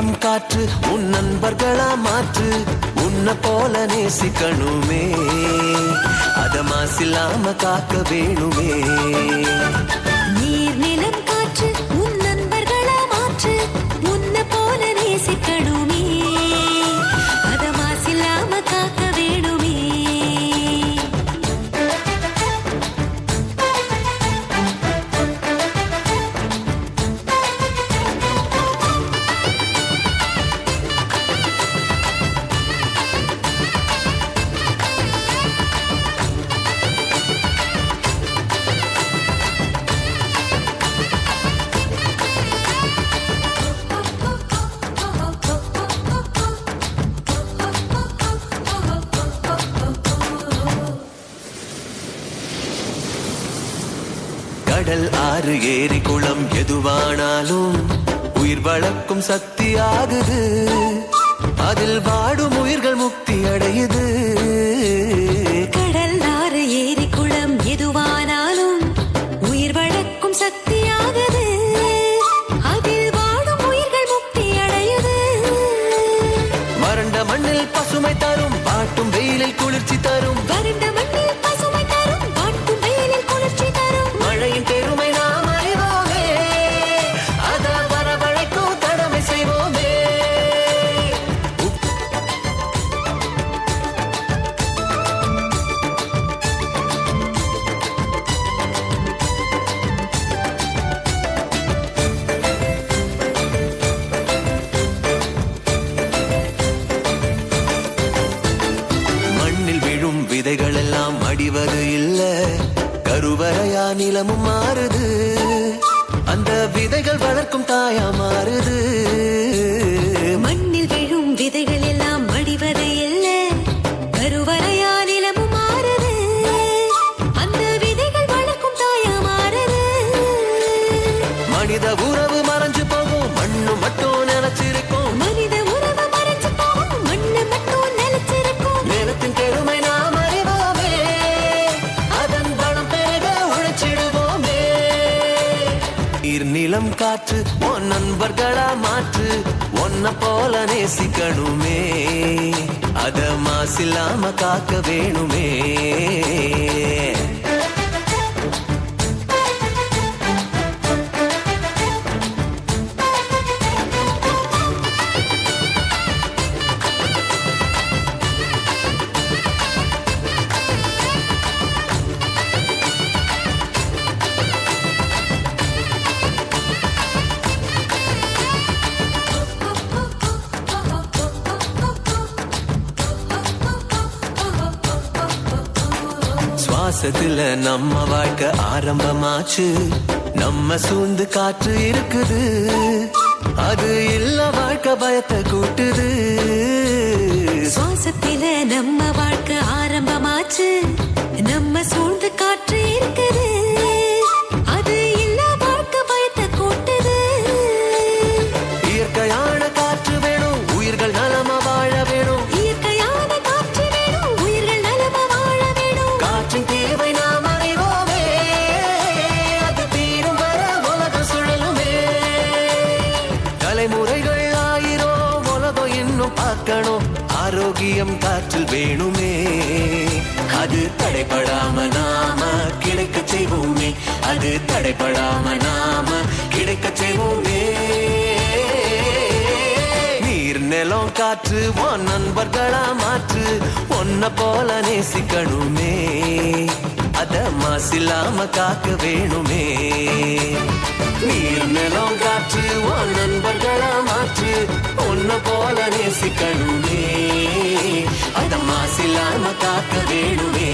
நீளம் காற்று உன் நண்பர்களா மாற்று உன்னை போல நேசிக்கணுமே அத மாசில்லாம காக்க வேணுமே நீர் நிலம் காற்று உன் நண்பர்களா மாற்று உன்னை போல நேசிக்கணுமே அத மாசில்லாம காக்க வேணுமே கடல் ஆறு ஏரி குளம் எதுவானாலும் உயிர் வளர்க்கும் சக்தி ஆகுது அதில் வாடும் உயிர்கள் முக்தி அடையுது கடல் ஆறு ஏரி குளம் எதுவானாலும் உயிர் வளர்க்கும் சக்தி ஆகுது அதில் வாடும் உயிர்கள் முக்தி அடையுது வறண்ட மண்ணில் பசுமை தரும் பாட்டும் வெயிலில் குளிர்ச்சி தரும் வறண்ட மண்ணில் பசுமை தரும் பாட்டும் வெயிலில் குளிர்ச்சி தரும் மழையின் பெருமை நாம் அறிவோமே அத வரவழைக்கும் கடமை செய்வோமே மண்ணில் விழும் விதைகள் எல்லாம் அடிவது இல்ல கருவறையா நிலமும் மாறுது அந்த விதைகள் வளர்க்கும் தாயா மாறுது மண்ணில் விழும் விதைகள் எல்லாம் மடிவது இல்ல கருவறையா நிலமும் மாறுது அந்த விதைகள் வளர்க்கும் தாயா மாறுது மனித உறவு மறைஞ்சு போகும் மண்ணு மட்டும் நினைச்சிருக்கும் மனித உறவு மறைஞ்சு போகும் மண்ணு மட்டும் நிலைச்சிருக்கும் நிலத்தின் பெருமை நாம் அறிவோமே அதன் பலம் பெருக உழைச்சிடுவோமே நீர் நிலம் காற்று உன் நண்பர்களா மாற்று உன்னை போல நேசிக்கணுமே அத மாசில்லாம காக்க வேணுமே சுவாசத்துல நம்ம வாழ்க்கை ஆரம்பமாச்சு நம்ம சூழ்ந்து காற்று இருக்குது அது இல்ல வாழ்க்கை பயத்தை கூட்டுது சுவாசத்தில நம்ம வாழ்க்கை ஆரம்பமாச்சு நம்ம சூழ்ந்து காற்று இருக்குது அது இல்ல வாழ்க்கை பயத்தை கூட்டுது இயற்கையான காற்று வேணும் உயிர்கள் நலமா வாழ வேணும் இயற்கையான காற்று வேணும் உயிர்கள் நலமா வாழ வேணும் காற்றின் தேவை நாம் அறிவோமே அது தீரும் வர உலகம் சுழலுமே தலைமுறைகள் ஆயிரம் உலகம் இன்னும் பார்க்கணும் ஆரோக்கியம் காற்றில் வேணுமே அது தடைபடாம நாம கிடைக்க செய்வோமே அது தடைபடாம நாம கிடைக்க செய்வோமே நீர் நிலம் காற்று உன் நண்பர்களா மாற்று உன்னை போல நேசிக்கணுமே அத மாசில்லாம காக்க வேணுமே நீர் நிலம் காற்று உன் நண்பர்களா மாற்று உன்னை போல நேசிக்கணுமே அத மாசில்லாம காக்க வேணுமே